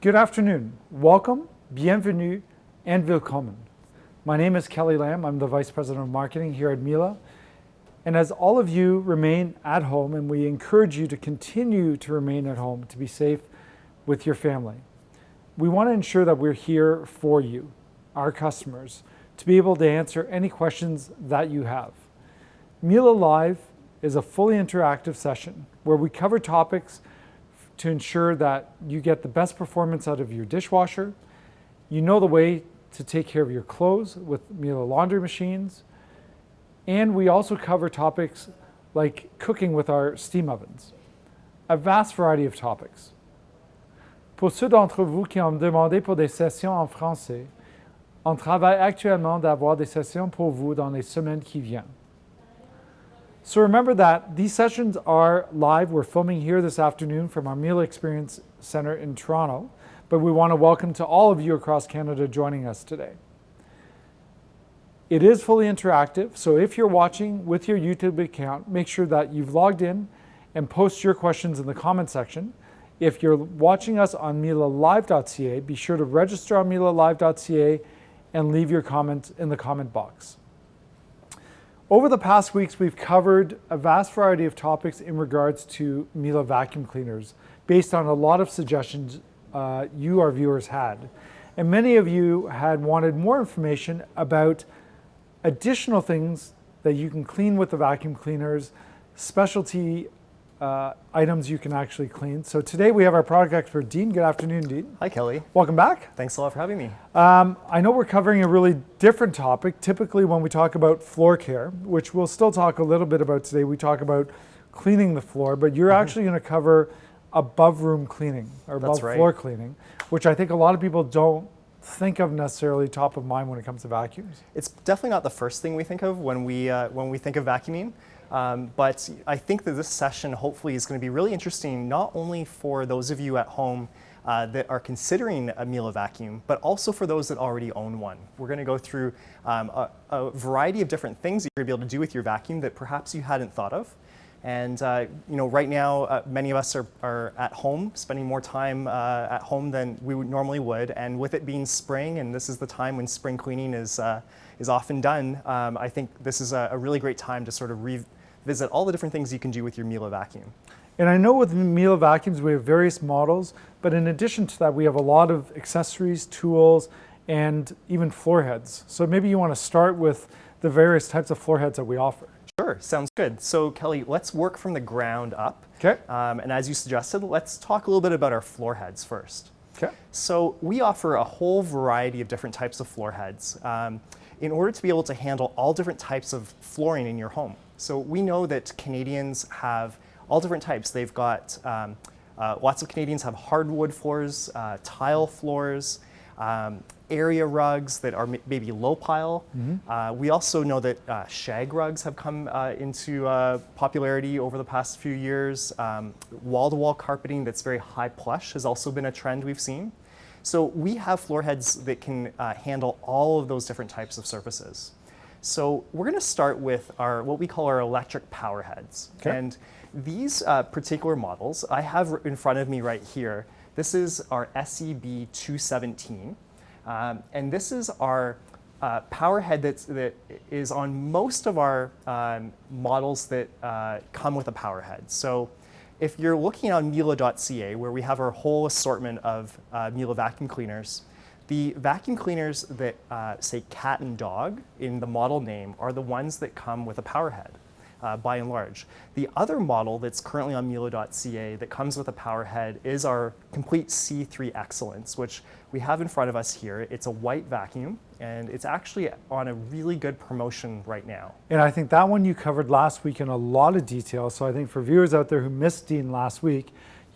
Good afternoon. Welcome, bienvenue, and willkommen. My name is Kelly Lamb. I'm the Vice President of Marketing here at Miele. And as all of you remain at home, and we encourage you to continue to remain at home to be safe with your family, we want to ensure that we're here for you, our customers, to be able to answer any questions that you have. Miele Live is a fully interactive session where we cover topics to ensure that you get the best performance out of your dishwasher. You know the way to take care of your clothes with Miele laundry machines. And we also cover topics like cooking with our steam ovens. A vast variety of topics. Pour ceux d'entre vous qui ont demandé pour des sessions en français, on travaille actuellement d'avoir des sessions pour vous dans les semaines qui viennent. So remember that these sessions are live. We're filming here this afternoon from our Miele Experience Center in Toronto, but we want to welcome to all of you across Canada joining us today. It is fully interactive, so if you're watching with your YouTube account, make sure that you've logged in and post your questions in the comment section. If you're watching us on mielelive.ca, be sure to register on mielelive.ca and leave your comments in the comment box. Over the past weeks, we've covered a vast variety of topics in regards to Miele vacuum cleaners based on a lot of suggestions you, our viewers, had. And many of you had wanted more information about additional things that you can clean with the vacuum cleaners, specialty items you can actually clean. So today we have our product expert, Dean. Good afternoon, Dean. Hi, Kelly. Welcome back. Thanks a lot for having me. I know we're covering a really different topic. Typically when we talk about floor care, which we'll still talk a little bit about today, we talk about cleaning the floor, but you're actually going to cover above room cleaning or above floor cleaning, which I think a lot of people don't think of necessarily top of mind when it comes to vacuums. It's definitely not the first thing we think of when we think of vacuuming. But I think that this session hopefully is going to be really interesting, not only for those of you at home that are considering a Miele vacuum, but also for those that already own one. We're going to go through a variety of different things that you're going to be able to do with your vacuum that perhaps you hadn't thought of. And right now, many of us are at home, spending more time at home than we normally would. And with it being spring, and this is the time when spring cleaning is often done, I think this is a really great time to sort of revisit all the different things you can do with your Miele vacuum. And I know with Miele vacuums, we have various models, but in addition to that, we have a lot of accessories, tools, and even floor heads. So maybe you want to start with the various types of floor heads that we offer. Sure, sounds good. So Kelly, let's work from the ground up. Okay. And as you suggested, let's talk a little bit about our floor heads first. Okay. So we offer a whole variety of different types of floor heads in order to be able to handle all different types of flooring in your home. So we know that Canadians have all different types. They've got, lots of Canadians have hardwood floors, tile floors, area rugs that are maybe low pile. Mm-hmm. We also know that shag rugs have come into popularity over the past few years. Wall-to-wall carpeting that's very high plush has also been a trend we've seen. So we have floor heads that can handle all of those different types of surfaces. So we're going to start with what we call our electric power heads. Okay. And these particular models I have in front of me right here. This is our SEB 217. And this is our power head that is on most of our models that come with a power head. So if you're looking on miele.ca, where we have our whole assortment of Miele vacuum cleaners, the vacuum cleaners that say cat and dog in the model name are the ones that come with a power head. By and large. The other model that's currently on miele.ca that comes with a power head is our complete C3 Excellence, which we have in front of us here. It's a white vacuum, and it's actually on a really good promotion right now. And I think that one you covered last week in a lot of detail. So I think for viewers out there who missed Dean last week,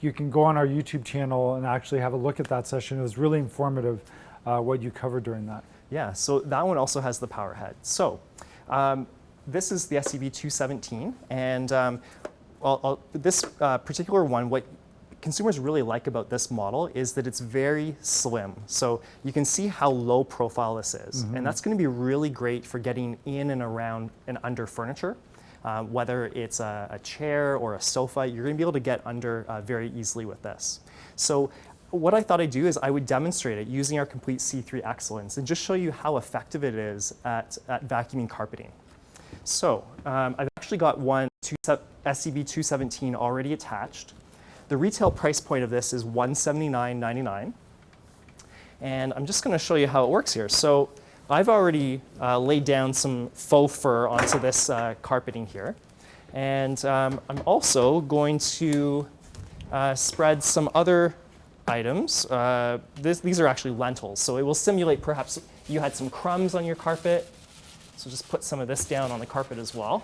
you can go on our YouTube channel and actually have a look at that session. It was really informative what you covered during that. Yeah, so that one also has the power head. So. This is the SEB 217, and this particular one, what consumers really like about this model is that it's very slim. So you can see how low profile this is, and that's going to be really great for getting in and around and under furniture. Whether it's a chair or a sofa, you're going to be able to get under very easily with this. So what I thought I'd do is I would demonstrate it using our Complete C3 Excellence and just show you how effective it is at vacuuming carpeting. So I've actually got one SCB 217 already attached. The retail price point of this is $179.99. And I'm just going to show you how it works here. So I've already laid down some faux fur onto this carpeting here. And I'm also going to spread some other items. These are actually lentils, so it will simulate perhaps you had some crumbs on your carpet. So just put some of this down on the carpet as well.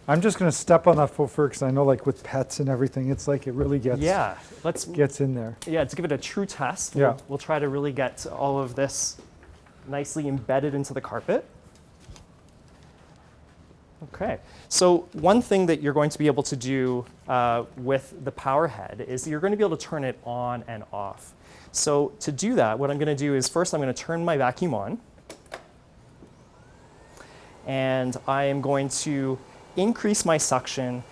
I'm just going to step on that faux fur because I know, like with pets and everything, it's like it really gets gets in there. Yeah, to give it a true test, Yeah. we'll try to really get all of this nicely embedded into the carpet. Okay, so one thing that you're going to be able to do with the power head is you're going to be able to turn it on and off. So to do that, what I'm going to do is first I'm going to turn my vacuum on. And I am going to increase my suction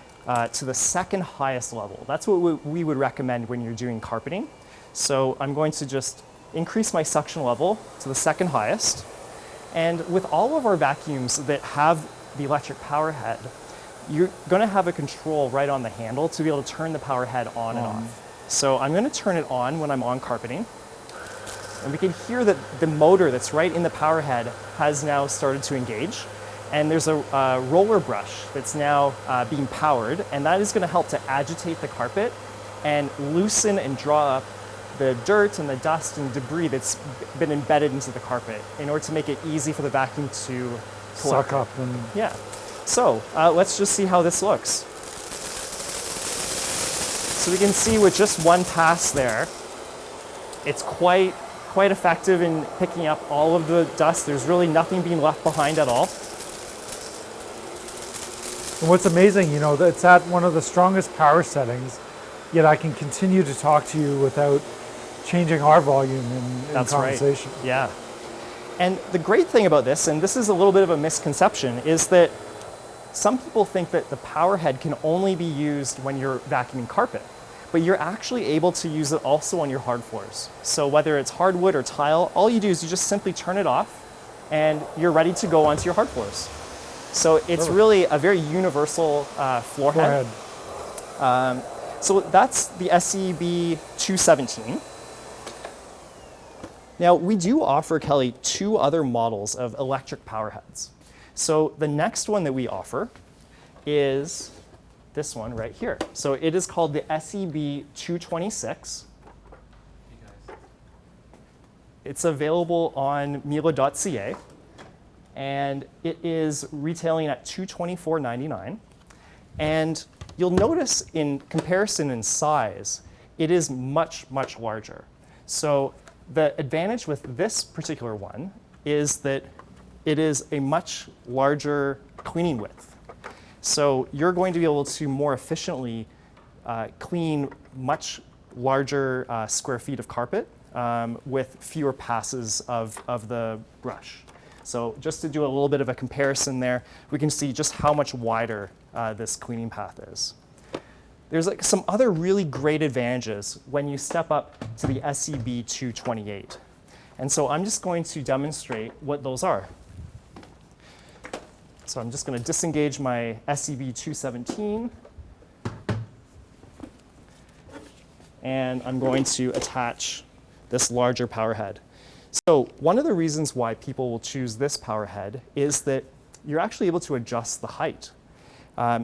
to the second highest level. That's what we would recommend when you're doing carpeting. So I'm going to just increase my suction level to the second highest. And with all of our vacuums that have the electric power head, you're going to have a control right on the handle to be able to turn the power head on and off. So I'm going to turn it on when I'm on carpeting. And we can hear that the motor that's right in the power head has now started to engage. And there's a roller brush that's now being powered, and that is going to help to agitate the carpet and loosen and draw up the dirt and the dust and debris that's been embedded into the carpet in order to make it easy for the vacuum to suck up. And yeah. So let's just see how this looks. So we can see with just one pass there, it's quite effective in picking up all of the dust. There's really nothing being left behind at all. And what's amazing, you know, it's at one of the strongest power settings, yet I can continue to talk to you without changing our volume in conversation. Right. Yeah. And the great thing about this, and this is a little bit of a misconception, is that some people think that the power head can only be used when you're vacuuming carpet, but you're actually able to use it also on your hard floors. So whether it's hardwood or tile, all you do is you just simply turn it off and you're ready to go onto your hard floors. So it's really a very universal floor head. So that's the SCB 217. Now we do offer, Kelly, two other models of electric power heads. So the next one that we offer is this one right here. So it is called the SCB 226. It's available on mila.ca. And it is retailing at $224.99. And you'll notice in comparison in size, it is much, much larger. So the advantage with this particular one is that it is a much larger cleaning width. So you're going to be able to more efficiently clean much larger square feet of carpet with fewer passes of the brush. So just to do a little bit of a comparison there, we can see just how much wider this cleaning path is. There's like some other really great advantages when you step up to the SCB 228. And so I'm just going to demonstrate what those are. So I'm just going to disengage my SCB 217. And I'm going to attach this larger power head. So one of the reasons why people will choose this power head is that you're actually able to adjust the height.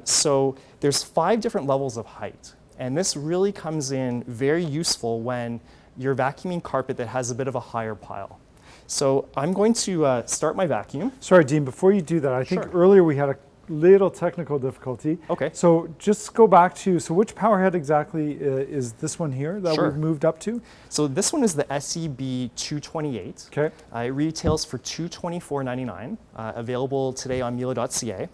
So there's 5 different levels of height. And this really comes in very useful when you're vacuuming carpet that has a bit of a higher pile. So I'm going to start my vacuum. Sorry, Dean, before you do that, I think earlier we had a little technical difficulty. Okay. So just go back to, so which power head exactly is this one here that we've moved up to? So this one is the SCB 228. Okay. It retails for $224.99, available today on mila.ca.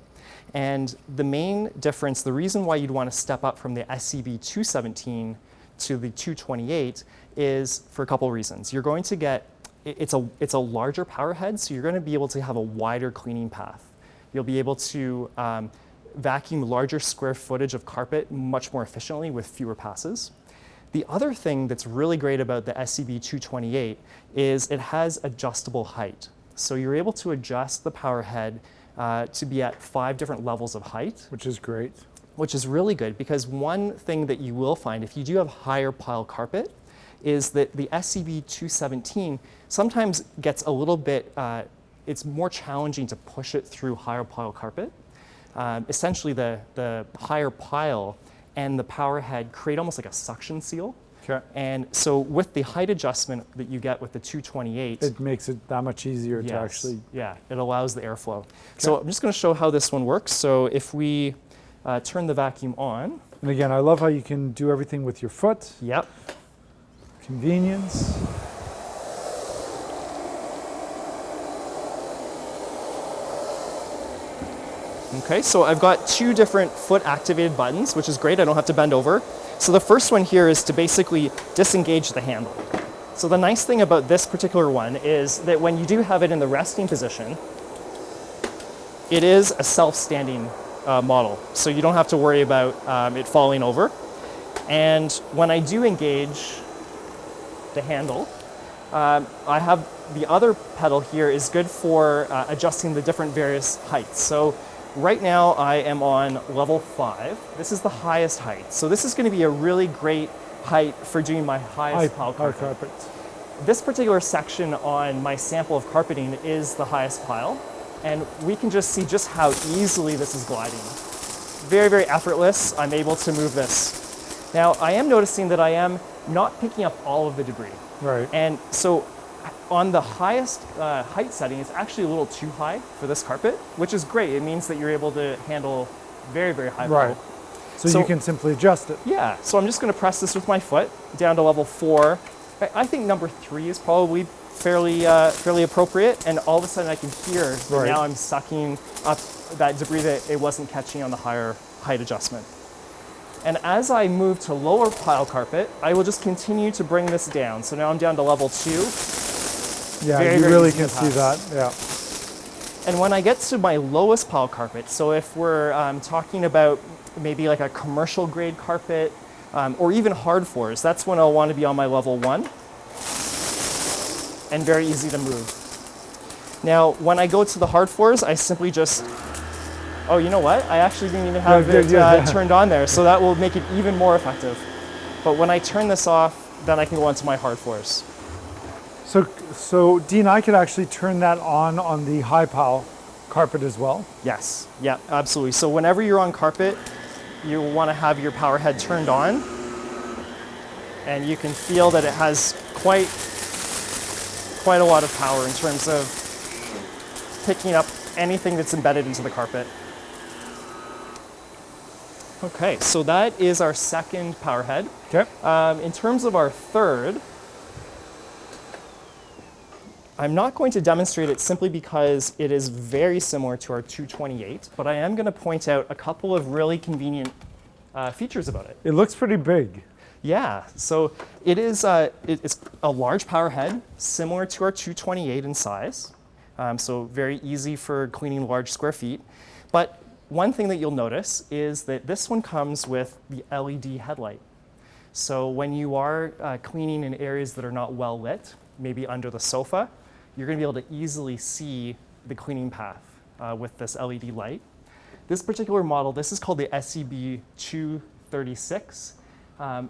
And the main difference, the reason why you'd want to step up from the SCB 217 to the 228 is for a couple of reasons. You're going to get, it's a larger power head, so you're going to be able to have a wider cleaning path. You'll be able to vacuum larger square footage of carpet much more efficiently with fewer passes. The other thing that's really great about the SCB 228 is it has adjustable height. So you're able to adjust the power head to be at 5 different levels of height. Which is great. Which is really good, because one thing that you will find if you do have higher pile carpet is that the SCB 217 sometimes gets a little bit, it's more challenging to push it through higher pile carpet. Essentially the higher pile and the power head create almost like a suction seal. Okay. And so with the height adjustment that you get with the 228, It makes it that much easier to actually. yeah, it allows the airflow. So I'm just going to show how this one works. So if we turn the vacuum on. And again, I love how you can do everything with your foot. Yep. Convenience. Okay, so I've got 2 different foot activated buttons, which is great. I don't have to bend over. So the first one here is to basically disengage the handle. So the nice thing about this particular one is that when you do have it in the resting position, it is a self-standing model. So you don't have to worry about it falling over. And when I do engage the handle, I have the other pedal here is good for adjusting the different various heights. So right now I am on level 5. This is the highest height. So this is going to be a really great height for doing my highest pile carpet. This particular section on my sample of carpeting is the highest pile. And we can just see just how easily this is gliding. Very, very effortless. I'm able to move this. Now, I am noticing that I am not picking up all of the debris. Right. And so on the highest height setting, it's actually a little too high for this carpet, which is great. It means that you're able to handle very, very high flow. Right. So you can simply adjust it. Yeah, so I'm just going to press this with my foot down to level 4. I think number 3 is probably fairly appropriate, and all of a sudden I can hear that now I'm sucking up that debris that it wasn't catching on the higher height adjustment. And as I move to lower pile carpet, I will just continue to bring this down. So now I'm down to level 2. Yeah, very, you very really easy can to see pass. that. Yeah. And when I get to my lowest pile carpet, so if we're talking about maybe like a commercial grade carpet or even hard floors, that's when I'll want to be on my level 1 and very easy to move. Now, when I go to the hard floors, I simply just, oh, you know what? I actually didn't even have it turned on there, so that will make it even more effective. But when I turn this off, then I can go onto my hard floors. So Dean, I could actually turn that on the high pile carpet as well? Yes, yeah, absolutely. So whenever you're on carpet, you want to have your power head turned on, and you can feel that it has quite a lot of power in terms of picking up anything that's embedded into the carpet. Okay, so that is our second power head. Okay. In terms of our third, I'm not going to demonstrate it simply because it is very similar to our 228, but I am going to point out a couple of really convenient features about it. It looks pretty big. Yeah, so it is it's a large power head, similar to our 228 in size, so very easy for cleaning large square feet. But one thing that you'll notice is that this one comes with the LED headlight. So when you are cleaning in areas that are not well lit, maybe under the sofa, you're going to be able to easily see the cleaning path with this LED light. This particular model, this is called the SCB 236.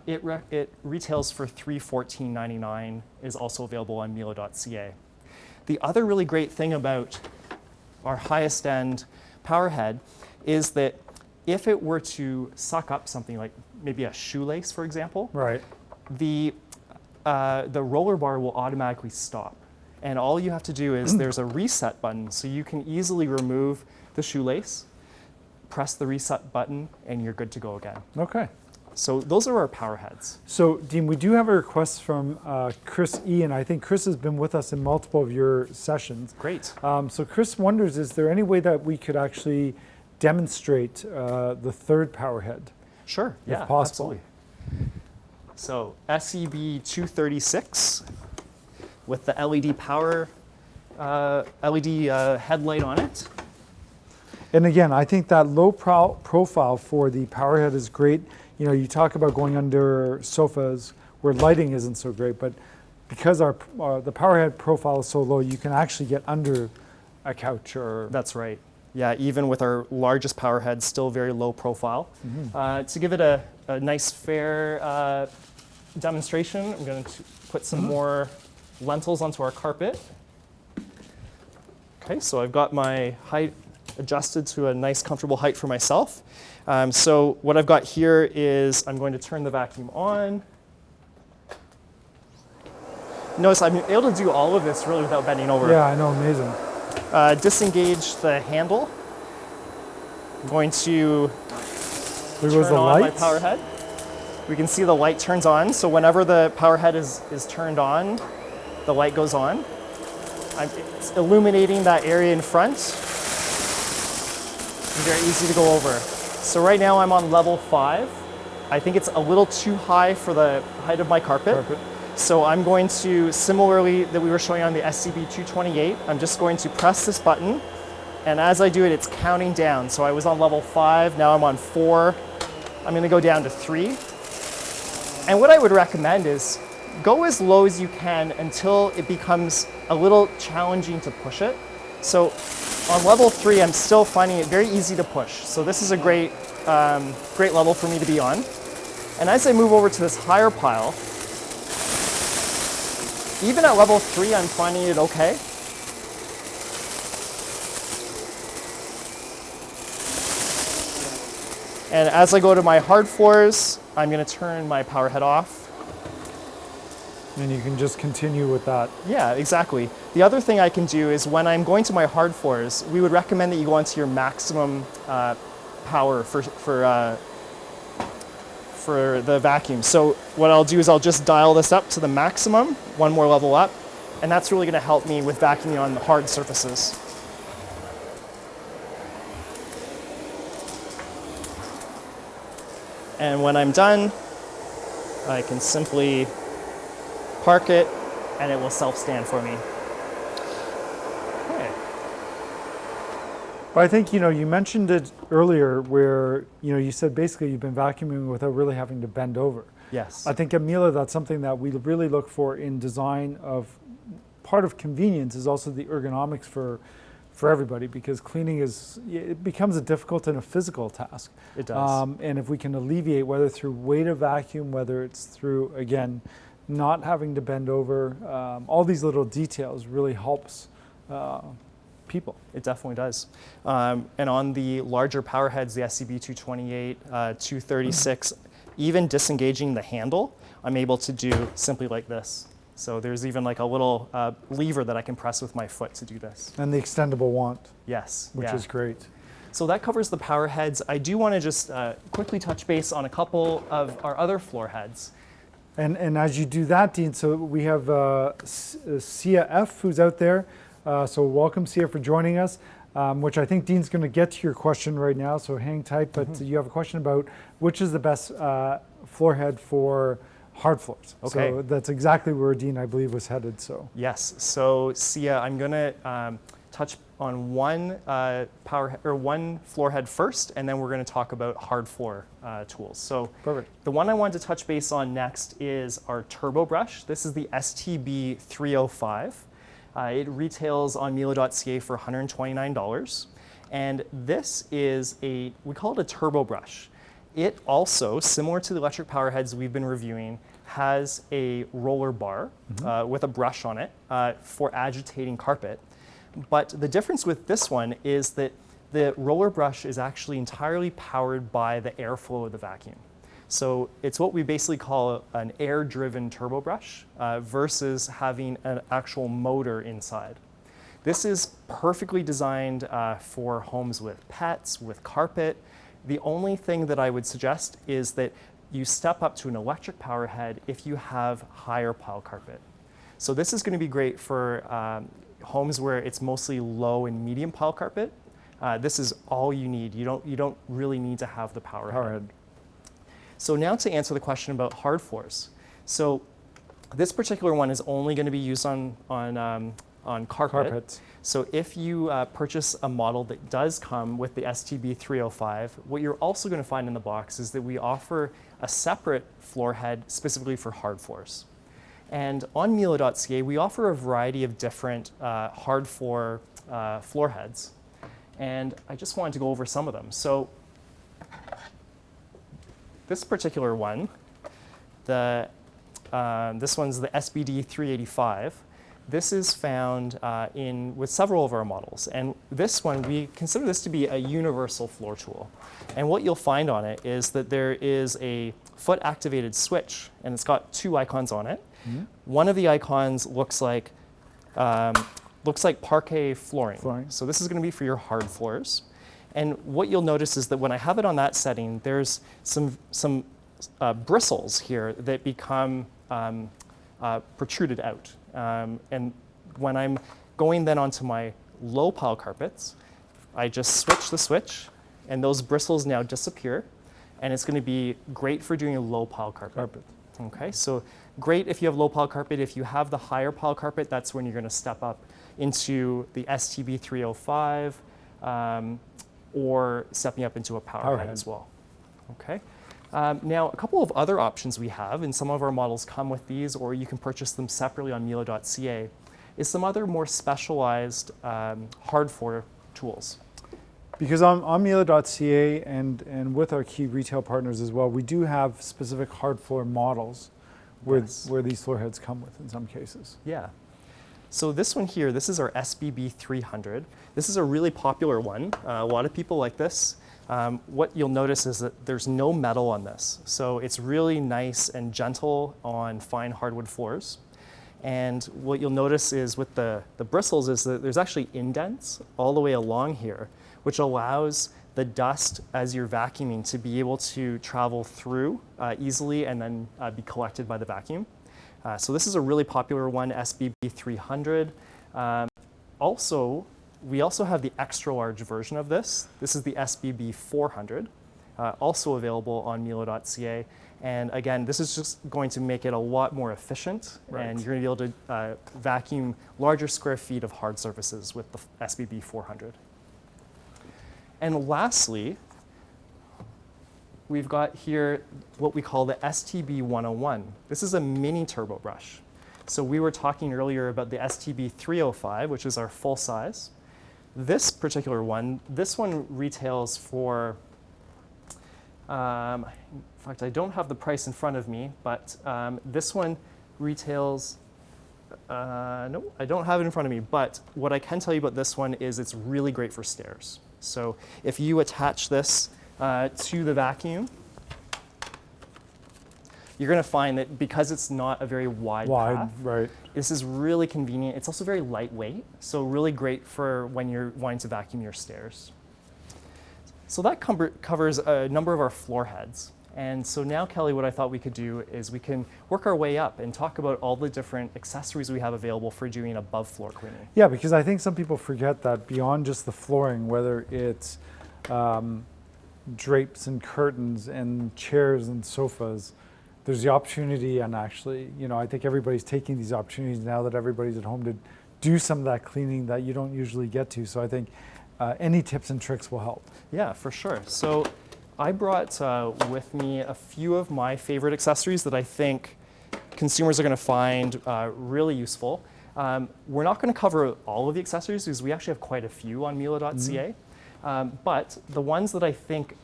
It retails for $314.99, is also available on miele.ca. The other really great thing about our highest end power head is that if it were to suck up something like maybe a shoelace, for example, Right. the roller bar will automatically stop. And all you have to do is there's a reset button, so you can easily remove the shoelace, press the reset button, and you're good to go again. Okay. So those are our power heads. So Dean, we do have a request from Chris E, and I think Chris has been with us in multiple of your sessions. Great. So Chris wonders, is there any way that we could actually demonstrate the third power head? Sure, if yeah, possible. absolutely. So SCB 236 with the LED power, LED headlight on it. And again, I think that low profile for the power head is great. you know, you talk about going under sofas where lighting isn't so great, but because the power head profile is so low, you can actually get under a couch or... That's right. Yeah, even with our largest power head, still very low profile. To give it a nice fair demonstration, I'm going to put some more lentils onto our carpet. Okay, so I've got my height adjusted to a nice comfortable height for myself. So what I've got here is I'm going to turn the vacuum on. Notice I'm able to do all of this really without bending over. Yeah, I know, amazing. Disengage the handle. I'm going to There turn goes the on my lights. power head. We can see the light turns on. So whenever the power head is turned on, the light goes on. It's illuminating that area in front. Very easy to go over. So right now I'm on level 5. I think it's a little too high for the height of my carpet. So I'm going to, similarly that we were showing on the SCB228, I'm just going to press this button, and as I do it, it's counting down. So I was on level 5, now I'm on 4. I'm going to go down to 3. And what I would recommend is go as low as you can until it becomes a little challenging to push it. So on level 3, I'm still finding it very easy to push. So this is a great level for me to be on. And as I move over to this higher pile, even at level 3, I'm finding it okay. And as I go to my hard floors, I'm going to turn my power head off. And you can just continue with that. Yeah, exactly. The other thing I can do is when I'm going to my hard floors, we would recommend that you go onto your maximum power for the vacuum. So what I'll do is I'll just dial this up to the maximum, one more level up, and that's really going to help me with vacuuming on the hard surfaces. And when I'm done, I can simply park it and it will self-stand for me. Okay. But I think, you know, you mentioned it earlier where, you know, you said basically you've been vacuuming without really having to bend over. Yes. I think at Miele, that's something that we really look for in design of, part of convenience is also the ergonomics for everybody, because cleaning it becomes a difficult and a physical task. It does. And if we can alleviate, whether through weight of vacuum, whether it's through, again, not having to bend over, all these little details really helps people. It definitely does. And on the larger power heads, the SCB228, 236, even disengaging the handle, I'm able to do simply like this. So there's even like a little lever that I can press with my foot to do this. And the extendable wand. Yes. Which is great. So that covers the power heads. I do want to just quickly touch base on a couple of our other floor heads. And as you do that, Dean, so we have Sia F who's out there. So welcome, Sia, for joining us, which I think Dean's going to get to your question right now, so hang tight. But you have a question about which is the best floor head for hard floors. Okay. So that's exactly where Dean, I believe, was headed. So yes. So Sia, I'm going to touch on one one floor head first, and then we're going to talk about hard floor tools. So perfect. The one I wanted to touch base on next is our turbo brush. This is the STB 305. It retails on miele.ca for $129. And this is we call it a turbo brush. It also, similar to the electric power heads we've been reviewing, has a roller bar with a brush on it for agitating carpet. But the difference with this one is that the roller brush is actually entirely powered by the airflow of the vacuum. So it's what we basically call an air-driven turbo brush versus having an actual motor inside. This is perfectly designed for homes with pets, with carpet. The only thing that I would suggest is that you step up to an electric power head if you have higher pile carpet. So this is going to be great for homes where it's mostly low and medium pile carpet. This is all you need. You don't really need to have the power head. So now to answer the question about hard floors. So this particular one is only going to be used on on carpet. Carpets. So if you purchase a model that does come with the STB 305, what you're also going to find in the box is that we offer a separate floor head specifically for hard floors. And on Miele.ca, we offer a variety of different hard floor floor heads. And I just wanted to go over some of them. So this particular one, this one's the SBD 385. This is found with several of our models. And this one, we consider this to be a universal floor tool. And what you'll find on it is that there is a foot-activated switch, and it's got 2 icons on it. Mm-hmm. One of the icons looks like parquet flooring. So this is going to be for your hard floors. And what you'll notice is that when I have it on that setting, there's some bristles here that become protruded out. And when I'm going then onto my low pile carpets, I just switch the switch, and those bristles now disappear, and it's going to be great for doing a low pile carpet. Okay, so great if you have low pile carpet. If you have the higher pile carpet, that's when you're going to step up into the STB 305 or stepping up into a power head as well. Okay. Now, a couple of other options we have, and some of our models come with these, or you can purchase them separately on Miele.ca, is some other more specialized hard floor tools. Because on Miele.ca and with our key retail partners as well, we do have specific hard floor models where these floor heads come with in some cases. Yeah. So this one here, this is our SBB 300. This is a really popular one. A lot of people like this. What you'll notice is that there's no metal on this. So it's really nice and gentle on fine hardwood floors. And what you'll notice is with the bristles is that there's actually indents all the way along here, which allows the dust as you're vacuuming to be able to travel through easily and then be collected by the vacuum. So this is a really popular one, SBB 300. We also have the extra large version of this. This is the SBB 400, also available on Miele.ca. And again, this is just going to make it a lot more efficient, and you're going to be able to vacuum larger square feet of hard surfaces with the SBB 400. And lastly, we've got here what we call the STB 101. This is a mini turbo brush. So we were talking earlier about the STB 305, which is our full size. This particular one, this one retails for, in fact, I don't have the price in front of me, but this one retails, no, I don't have it in front of me, but what I can tell you about this one is it's really great for stairs. So if you attach this to the vacuum, you're going to find that because it's not a very wide path, this is really convenient. It's also very lightweight, so really great for when you're wanting to vacuum your stairs. So that covers a number of our floor heads. And so now, Kelly, what I thought we could do is we can work our way up and talk about all the different accessories we have available for doing above floor cleaning. Yeah, because I think some people forget that beyond just the flooring, whether it's drapes and curtains and chairs and sofas, there's the opportunity, and actually, you know, I think everybody's taking these opportunities now that everybody's at home to do some of that cleaning that you don't usually get to. So I think any tips and tricks will help. Yeah, for sure. So I brought with me a few of my favorite accessories that I think consumers are going to find really useful. We're not going to cover all of the accessories because we actually have quite a few on Miele.ca. But the ones that I think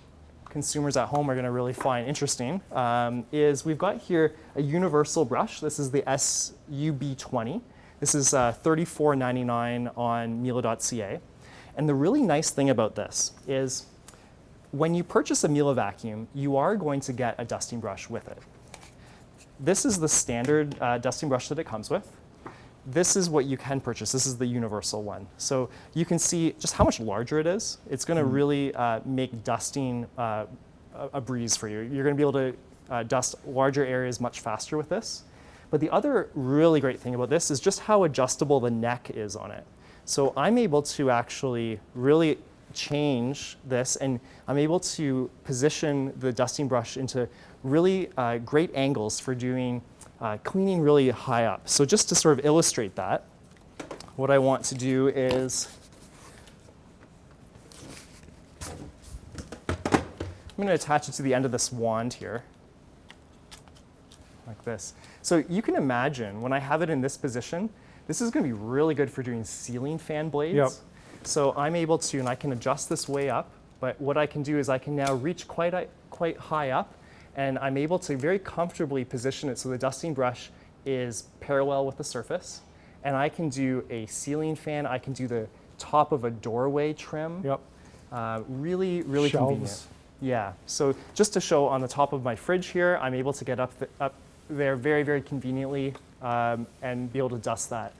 consumers at home are going to really find interesting is we've got here a universal brush. This is the SUB20. This is $34.99 on Miele.ca. And the really nice thing about this is when you purchase a Miele vacuum, you are going to get a dusting brush with it. This is the standard dusting brush that it comes with. This is what you can purchase. This is the universal one. So you can see just how much larger it is. It's going to really make dusting a breeze for you. You're going to be able to dust larger areas much faster with this. But the other really great thing about this is just how adjustable the neck is on it. So I'm able to actually really change this, and I'm able to position the dusting brush into really great angles for doing cleaning really high up. So just to sort of illustrate that, what I want to do is I'm going to attach it to the end of this wand here, like this. So you can imagine when I have it in this position, this is going to be really good for doing ceiling fan blades. Yep. So I'm able to, and I can adjust this way up, but what I can do is I can now reach quite high up, and I'm able to very comfortably position it so the dusting brush is parallel with the surface. And I can do a ceiling fan, I can do the top of a doorway trim. Yep. Really, really convenient. Shelves. Yeah, so just to show on the top of my fridge here, I'm able to get up there very, very conveniently and be able to dust that.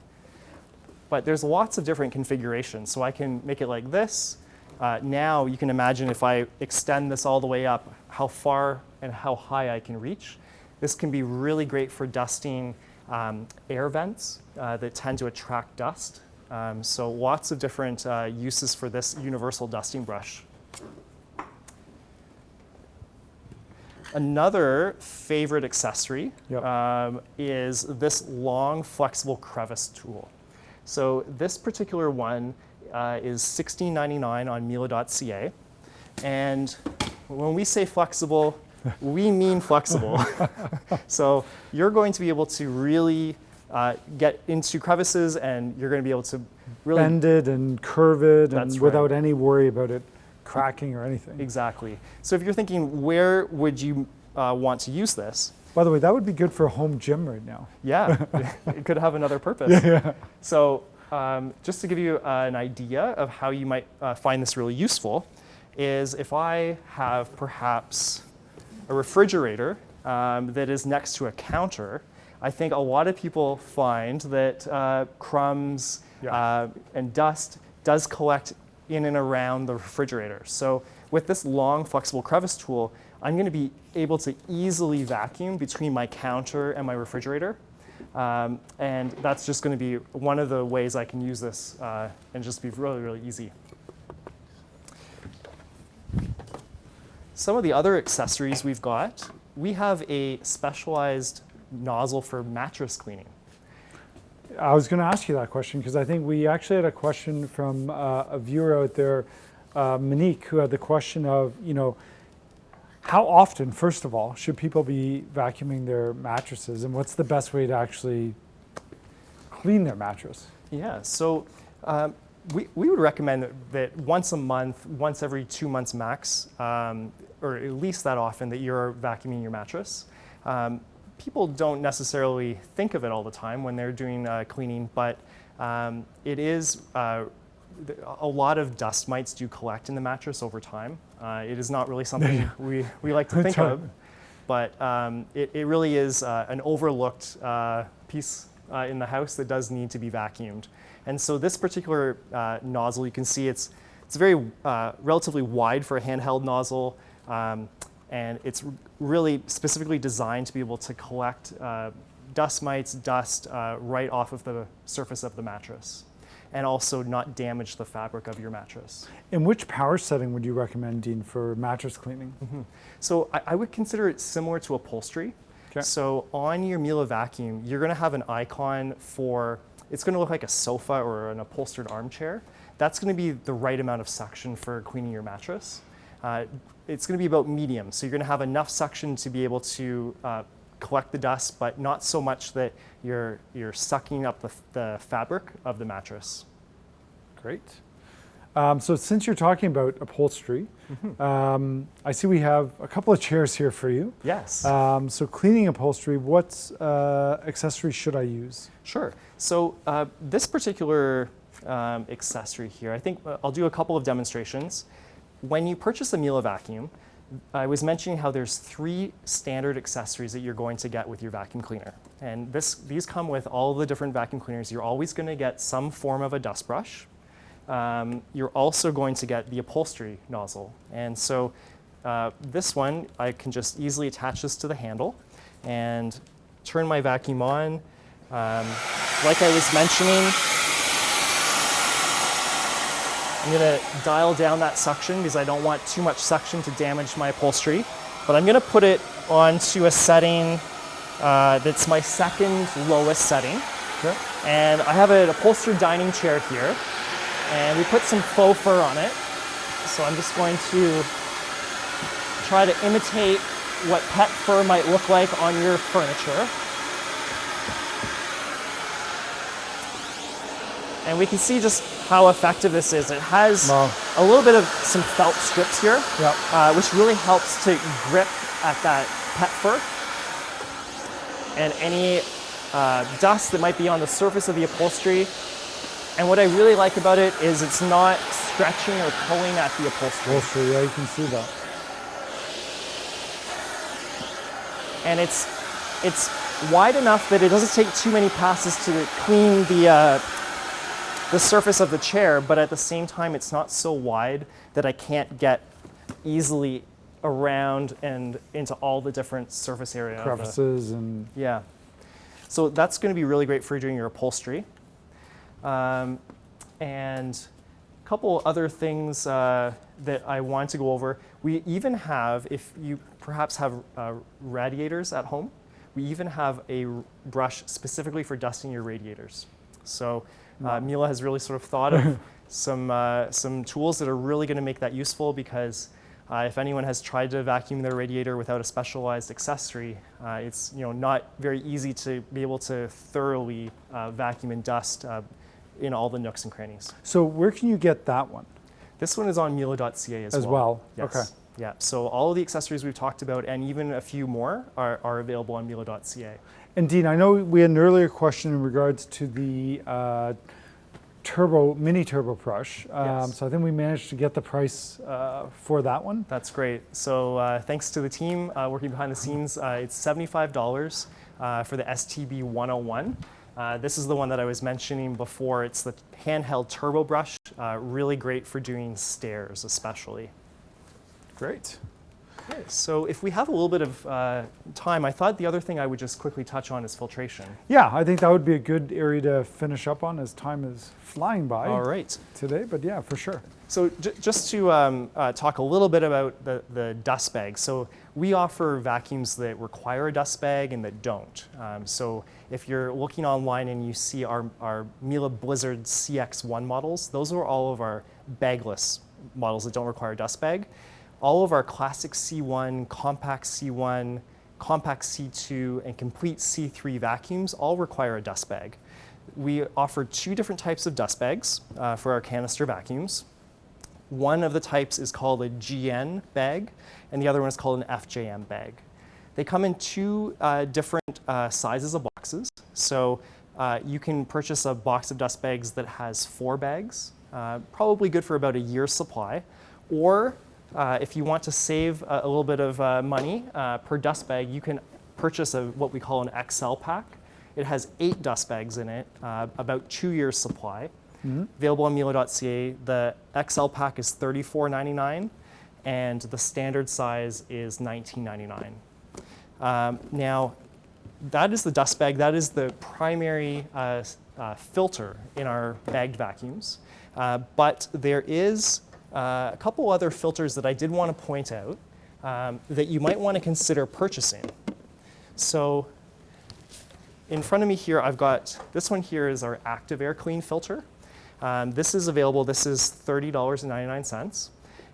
But there's lots of different configurations. So I can make it like this. Now you can imagine if I extend this all the way up, how far and how high I can reach. This can be really great for dusting air vents that tend to attract dust. So lots of different uses for this universal dusting brush. Another favorite accessory is this long, flexible crevice tool. So this particular one is $16.99 on mila.ca. And when we say flexible, we mean flexible. So you're going to be able to really get into crevices, and you're going to be able to really bend it and curve it, That's and right. without any worry about it cracking or anything. Exactly. So if you're thinking, where would you want to use this? By the way, that would be good for a home gym right now. Yeah, it could have another purpose. Yeah. So just to give you an idea of how you might find this really useful is if I have perhaps a refrigerator that is next to a counter, I think a lot of people find that crumbs and dust does collect in and around the refrigerator. So with this long flexible crevice tool, I'm going to be able to easily vacuum between my counter and my refrigerator. And that's just going to be one of the ways I can use this and just be really, really easy. Some of the other accessories we've got, we have a specialized nozzle for mattress cleaning. I was going to ask you that question because I think we actually had a question from a viewer out there, Monique, who had the question of, how often, first of all, should people be vacuuming their mattresses, and what's the best way to actually clean their mattress? Yeah, so we would recommend that once a month, once every 2 months max, or at least that often, that you're vacuuming your mattress. People don't necessarily think of it all the time when they're doing cleaning, but it is a lot of dust mites do collect in the mattress over time. It is not really something we like to think of, but it really is an overlooked piece in the house that does need to be vacuumed. And so this particular nozzle, you can see it's very relatively wide for a handheld nozzle, and it's really specifically designed to be able to collect dust mites, dust right off of the surface of the mattress, and also not damage the fabric of your mattress. In which power setting would you recommend, Dean, for mattress cleaning? Mm-hmm. So I would consider it similar to upholstery. Okay. So on your Miele vacuum, you're going to have an icon for, it's going to look like a sofa or an upholstered armchair. That's going to be the right amount of suction for cleaning your mattress. It's going to be about medium. So you're going to have enough suction to be able to collect the dust, but not so much that you're sucking up the fabric of the mattress. Great. So since you're talking about upholstery, I see we have a couple of chairs here for you. Yes. So cleaning upholstery, what accessories should I use? Sure. So this particular accessory here, I think I'll do a couple of demonstrations. When you purchase a Miele vacuum, I was mentioning how there's 3 standard accessories that you're going to get with your vacuum cleaner. And these come with all the different vacuum cleaners. You're always going to get some form of a dust brush. You're also going to get the upholstery nozzle. And so this one, I can just easily attach this to the handle and turn my vacuum on. Like I was mentioning, I'm going to dial down that suction because I don't want too much suction to damage my upholstery. But I'm going to put it onto a setting that's my second lowest setting. Okay. And I have an upholstered dining chair here, and we put some faux fur on it. So I'm just going to try to imitate what pet fur might look like on your furniture. And we can see just how effective this is. It has a little bit of some felt strips here, which really helps to grip at that pet fur. And any dust that might be on the surface of the upholstery. And what I really like about it is it's not stretching or pulling at the upholstery. Yeah, you can see that. And it's wide enough that it doesn't take too many passes to clean the surface of the chair, but at the same time, it's not so wide that I can't get easily around and into all the different surface area. Crevices and... Yeah. So that's going to be really great for doing your upholstery. And a couple other things that I want to go over. We even have, if you perhaps have radiators at home, we even have a brush specifically for dusting your radiators. So Miele has really sort of thought of some tools that are really going to make that useful, because if anyone has tried to vacuum their radiator without a specialized accessory, it's not very easy to be able to thoroughly vacuum and dust in all the nooks and crannies. So where can you get that one? This one is on miele.ca as well. Yes. Okay. Yeah. So all of the accessories we've talked about, and even a few more, are available on miele.ca. And Dean, I know we had an earlier question in regards to the mini turbo brush. Yes. So I think we managed to get the price for that one. That's great. So thanks to the team working behind the scenes, it's $75 for the STB 101. This is the one that I was mentioning before. It's the handheld turbo brush, really great for doing stairs especially. Great. Okay, so if we have a little bit of time, I thought the other thing I would just quickly touch on is filtration. Yeah, I think that would be a good area to finish up on, as time is flying by today, but yeah, for sure. So just to talk a little bit about the dust bag. So we offer vacuums that require a dust bag and that don't. So if you're looking online and you see our Miele Blizzard CX1 models, those are all of our bagless models that don't require a dust bag. All of our classic C1, compact C1, compact C2, and complete C3 vacuums all require a dust bag. We offer two different types of dust bags for our canister vacuums. One of the types is called a GN bag, and the other one is called an FJM bag. They come in two different sizes of boxes. So you can purchase a box of dust bags that has 4 bags, probably good for about a year's supply. Or if you want to save a little bit of money per dust bag, you can purchase what we call an XL pack. It has 8 dust bags in it, about 2 years supply. Available on miele.ca. The XL pack is $34.99, and the standard size is $19.99. Now, that is the dust bag. That is the primary filter in our bagged vacuums. But there is a couple other filters that I did want to point out that you might want to consider purchasing. So in front of me here, I've got, this one here is our Active Air Clean filter. This is available, this is $30.99.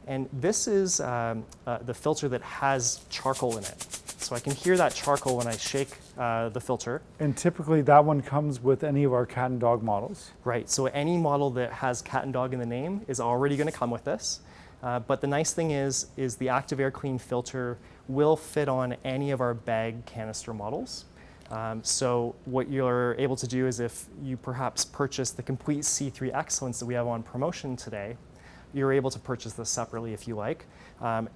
And this is the filter that has charcoal in it. So I can hear that charcoal when I shake the filter. And typically that one comes with any of our cat and dog models. Right, so any model that has cat and dog in the name is already going to come with this. But the nice thing is the Active Air Clean filter will fit on any of our bag canister models. So what you're able to do is, if you perhaps purchase the complete C3 Excellence that we have on promotion today, you're able to purchase this separately if you like.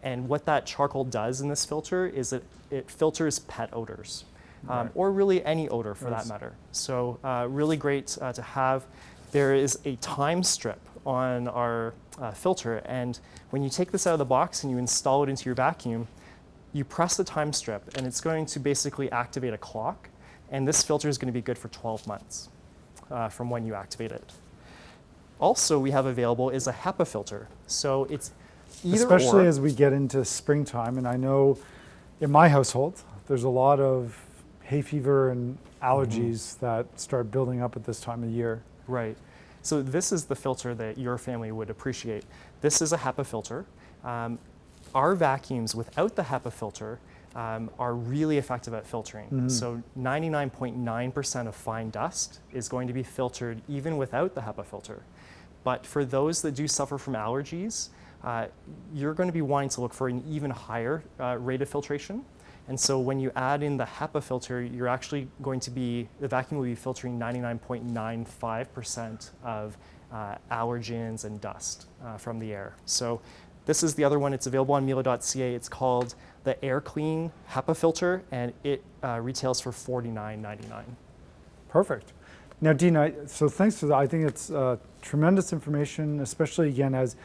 And what that charcoal does in this filter is it filters pet odors, or really any odor for that matter. So really great to have. There is a time strip on our filter, and when you take this out of the box and you install it into your vacuum, you press the time strip, and it's going to basically activate a clock, and this filter is going to be good for 12 months from when you activate it. Also, we have available is a HEPA filter. So it's either especially or. as we get into springtime, and I know in my household, there's a lot of hay fever and allergies that start building up at this time of year. Right. So this is the filter that your family would appreciate. This is a HEPA filter. Our vacuums without the HEPA filter are really effective at filtering. So 99.9% of fine dust is going to be filtered even without the HEPA filter. But for those that do suffer from allergies, you're going to be wanting to look for an even higher rate of filtration. And so when you add in the HEPA filter, you're actually going to be, the vacuum will be filtering 99.95% of allergens and dust from the air. So this is the other one. It's available on mila.ca. It's called the Air Clean HEPA filter, and it retails for $49.99. Perfect. Now, Dean, so thanks for that. I think it's tremendous information, especially again, as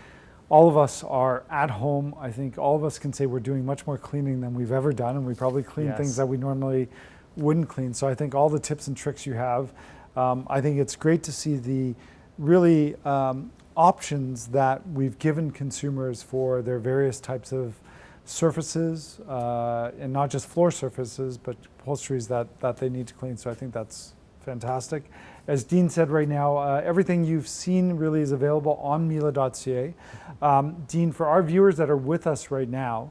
all of us are at home. I think all of us can say we're doing much more cleaning than we've ever done, and we probably clean things that we normally wouldn't clean. So I think all the tips and tricks you have, I think it's great to see the really options that we've given consumers for their various types of surfaces, and not just floor surfaces, but upholsteries that they need to clean. So I think that's fantastic. As Dean said right now, everything you've seen really is available on mila.ca. Dean, for our viewers that are with us right now,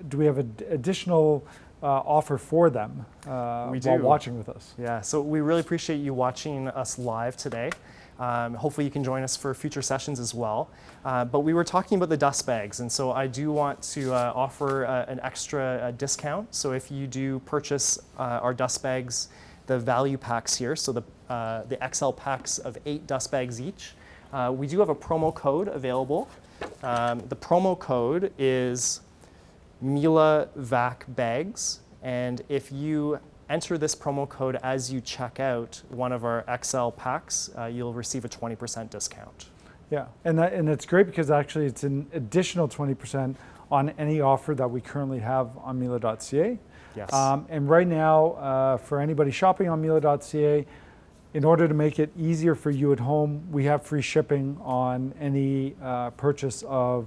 do we have an additional offer for them while watching with us? Yeah, so we really appreciate you watching us live today. Hopefully you can join us for future sessions as well. But we were talking about the dust bags, and so I do want to offer an extra discount. So if you do purchase our dust bags, the value packs here, so the XL packs of 8 dust bags each, we do have a promo code available. The promo code is Mila Vac Bags, and if you enter this promo code as you check out one of our XL packs, you'll receive a 20% discount. Yeah, and it's great because actually it's an additional 20% on any offer that we currently have on mila.ca. Yes. And right now, for anybody shopping on mila.ca, in order to make it easier for you at home, we have free shipping on any purchase of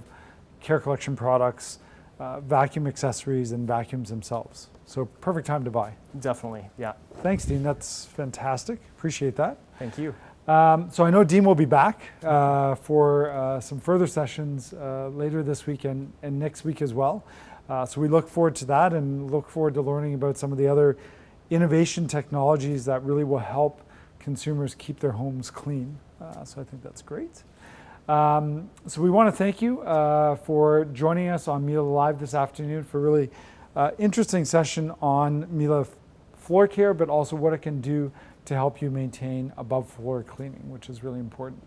Care Collection products, vacuum accessories, and vacuums themselves. So perfect time to buy. Definitely, yeah. Thanks, Dean. That's fantastic. Appreciate that. Thank you. So I know Dean will be back for some further sessions later this week and next week as well. So we look forward to that and look forward to learning about some of the other innovation technologies that really will help consumers keep their homes clean. So I think that's great. So we want to thank you for joining us on Miele Live this afternoon for a really interesting session on Miele floor care, but also what it can do to help you maintain above floor cleaning, which is really important.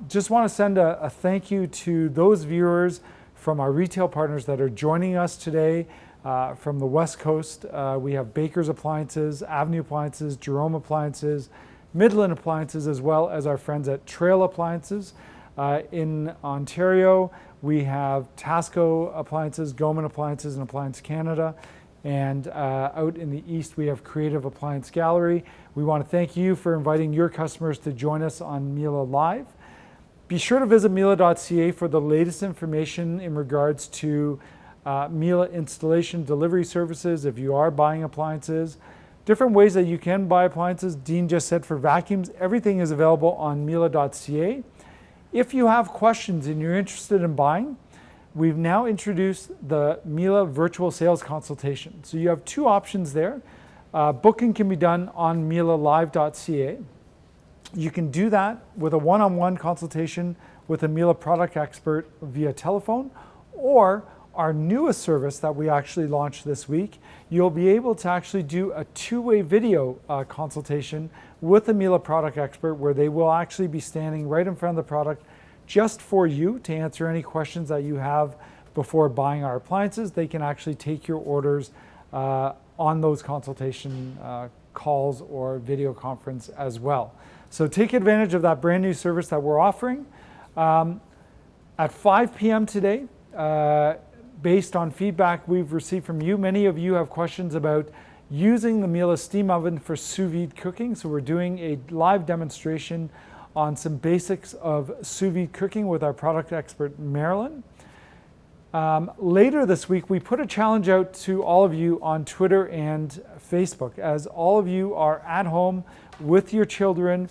Just want to send a thank you to those viewers from our retail partners that are joining us today from the West Coast. We have Baker's Appliances, Avenue Appliances, Jerome Appliances, Midland Appliances, as well as our friends at Trail Appliances. In Ontario, we have Tasco Appliances, Goman Appliances, and Appliance Canada. And out in the East, we have Creative Appliance Gallery. We want to thank you for inviting your customers to join us on Miele Live. Be sure to visit mila.ca for the latest information in regards to Miele installation delivery services if you are buying appliances. Different ways that you can buy appliances. Dean just said for vacuums, everything is available on mila.ca. If you have questions and you're interested in buying, we've now introduced the Miele virtual sales consultation. So you have 2 options there. Booking can be done on milelive.ca. You can do that with a one-on-one consultation with a Miele product expert via telephone, or our newest service that we actually launched this week, you'll be able to actually do a 2-way video consultation with a Miele product expert where they will actually be standing right in front of the product just for you to answer any questions that you have before buying our appliances. They can actually take your orders on those consultation calls or video conference as well. So take advantage of that brand new service that we're offering. At 5 p.m. today, based on feedback we've received from you, many of you have questions about using the Miele steam oven for sous vide cooking. So we're doing a live demonstration on some basics of sous vide cooking with our product expert, Marilyn. Later this week, we put a challenge out to all of you on Twitter and Facebook. As all of you are at home with your children,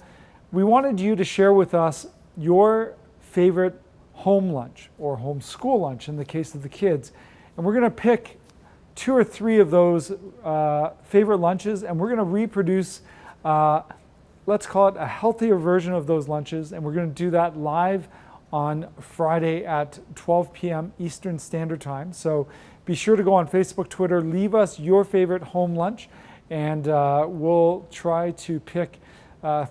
we wanted you to share with us your favorite home lunch or home school lunch in the case of the kids. And we're going to pick 2 or 3 of those favorite lunches, and we're going to reproduce, let's call it a healthier version of those lunches, and we're going to do that live on Friday at 12 p.m. Eastern Standard Time. So be sure to go on Facebook, Twitter, leave us your favorite home lunch, and we'll try to pick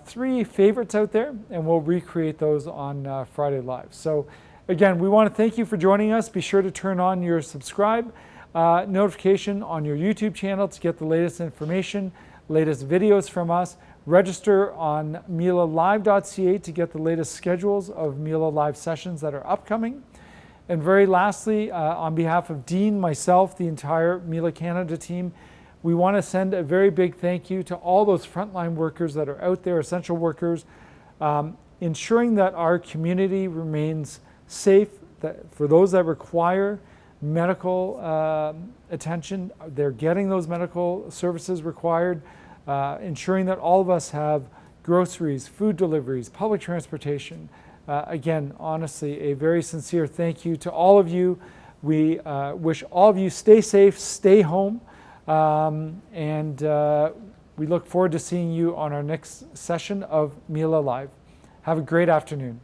3 favorites out there, and we'll recreate those on Friday Live. So again, we want to thank you for joining us. Be sure to turn on your subscribe notification on your YouTube channel to get the latest information, latest videos from us. Register on milalive.ca to get the latest schedules of Miele Live sessions that are upcoming. And very lastly, on behalf of Dean, myself, the entire Miele Canada team, we want to send a very big thank you to all those frontline workers that are out there, essential workers, ensuring that our community remains safe, that for those that require medical attention, they're getting those medical services required, ensuring that all of us have groceries, food deliveries, public transportation. Again, honestly, a very sincere thank you to all of you. We wish all of you stay safe, stay home, and we look forward to seeing you on our next session of Miele Live. Have a great afternoon.